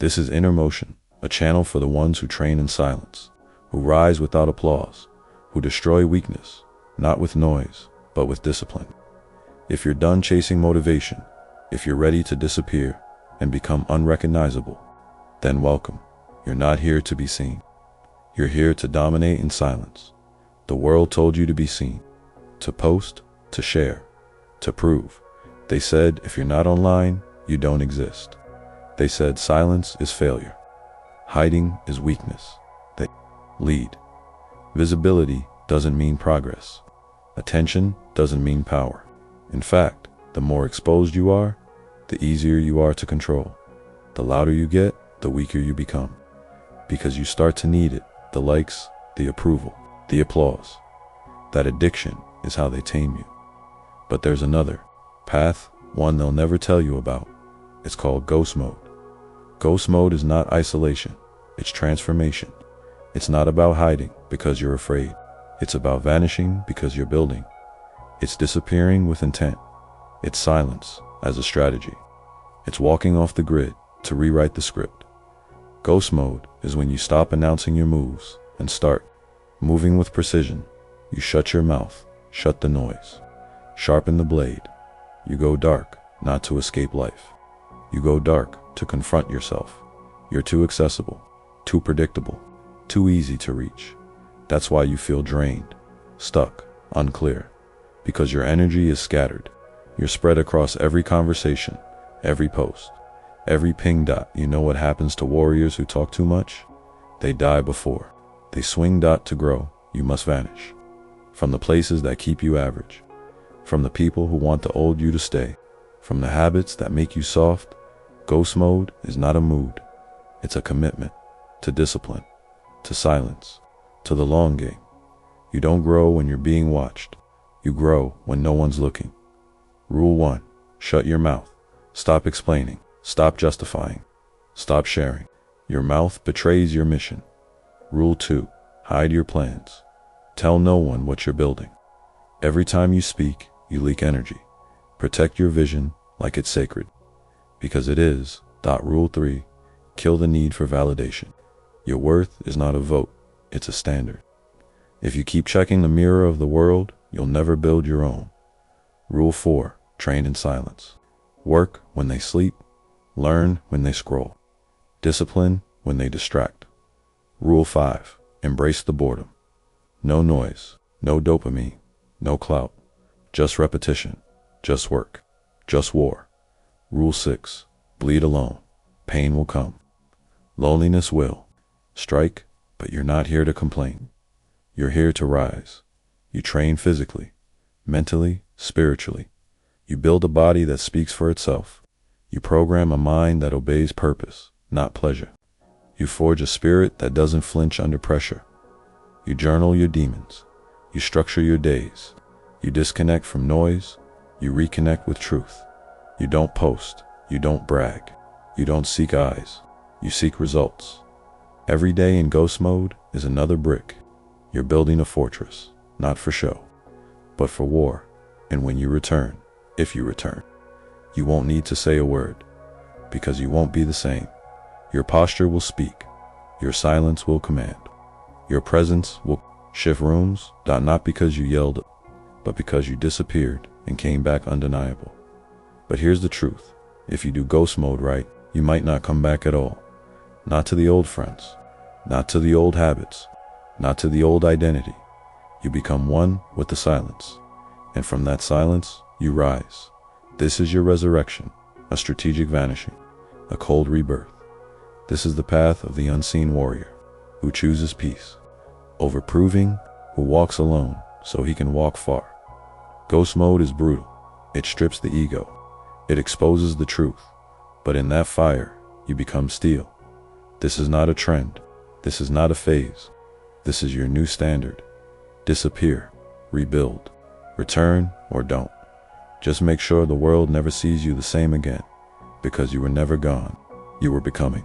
This is inner motion, a channel for the ones who train in silence, who rise without applause, who destroy weakness, not with noise, but with discipline. If you're done chasing motivation, if you're ready to disappear and become unrecognizable, then welcome. You're not here to be seen. You're here to dominate in silence. The world told you to be seen, to post, to share, to prove. They said if you're not online, you don't exist. They said silence is failure. Hiding is weakness. They lead. Visibility doesn't mean progress. Attention doesn't mean power. In fact, the more exposed you are, the easier you are to control. The louder you get, the weaker you become. Because you start to need it, the likes, the approval, the applause. That addiction is how they tame you. But there's another path, one they'll never tell you about. It's called ghost mode. Ghost mode is not isolation, it's transformation. It's not about hiding because you're afraid. It's about vanishing because you're building. It's disappearing with intent. It's silence as a strategy. It's walking off the grid to rewrite the script. Ghost mode is when you stop announcing your moves and start moving with precision. You shut your mouth, shut the noise, sharpen the blade. You go dark, not to escape life. You go dark to confront yourself. You're too accessible, too predictable, too easy to reach. That's why you feel drained, stuck, unclear, because your energy is scattered. You're spread across every conversation, every post, every ping dot. You know what happens to warriors who talk too much? They die before they swing dot to grow. You must vanish from the places that keep you average, from the people who want the old you to stay, from the habits that make you soft. Ghost mode is not a mood. It's a commitment to discipline, to silence, to the long game. You don't grow when you're being watched. You grow when no one's looking. Rule 1, shut your mouth. Stop explaining. Stop justifying. Stop sharing. Your mouth betrays your mission. Rule 2, hide your plans. Tell no one what you're building. Every time you speak, you leak energy. Protect your vision like it's sacred. Because it is. Rule 3, kill the need for validation. Your worth is not a vote, it's a standard. If you keep checking the mirror of the world, you'll never build your own. Rule 4, train in silence. Work when they sleep, learn when they scroll, discipline when they distract. Rule 5, embrace the boredom. No noise, no dopamine, no clout, just repetition, just work, just war. Rule 6, bleed alone. Pain will come. Loneliness will strike, but you're not here to complain. You're here to rise. You train physically, mentally, spiritually. You build a body that speaks for itself. You program a mind that obeys purpose, not pleasure. You forge a spirit that doesn't flinch under pressure. You journal your demons. You structure your days. You disconnect from noise. You reconnect with truth. You don't post. You don't brag. You don't seek eyes. You seek results. Every day in ghost mode is another brick. You're building a fortress, not for show, but for war. And when you return, if you return, you won't need to say a word, because you won't be the same. Your posture will speak. Your silence will command. Your presence will shift rooms, not because you yelled, but because you disappeared and came back undeniable. But here's the truth. If you do ghost mode right, you might not come back at all. Not to the old friends, not to the old habits, not to the old identity. You become one with the silence. And from that silence, you rise. This is your resurrection, a strategic vanishing, a cold rebirth. This is the path of the unseen warrior, who chooses peace over proving, who walks alone so he can walk far. Ghost mode is brutal. It strips the ego. It exposes the truth. But in that fire, you become steel. This is not a trend. This is not a phase. This is your new standard. Disappear, rebuild, return, or don't. Just make sure the world never sees you the same again, because you were never gone. You were becoming.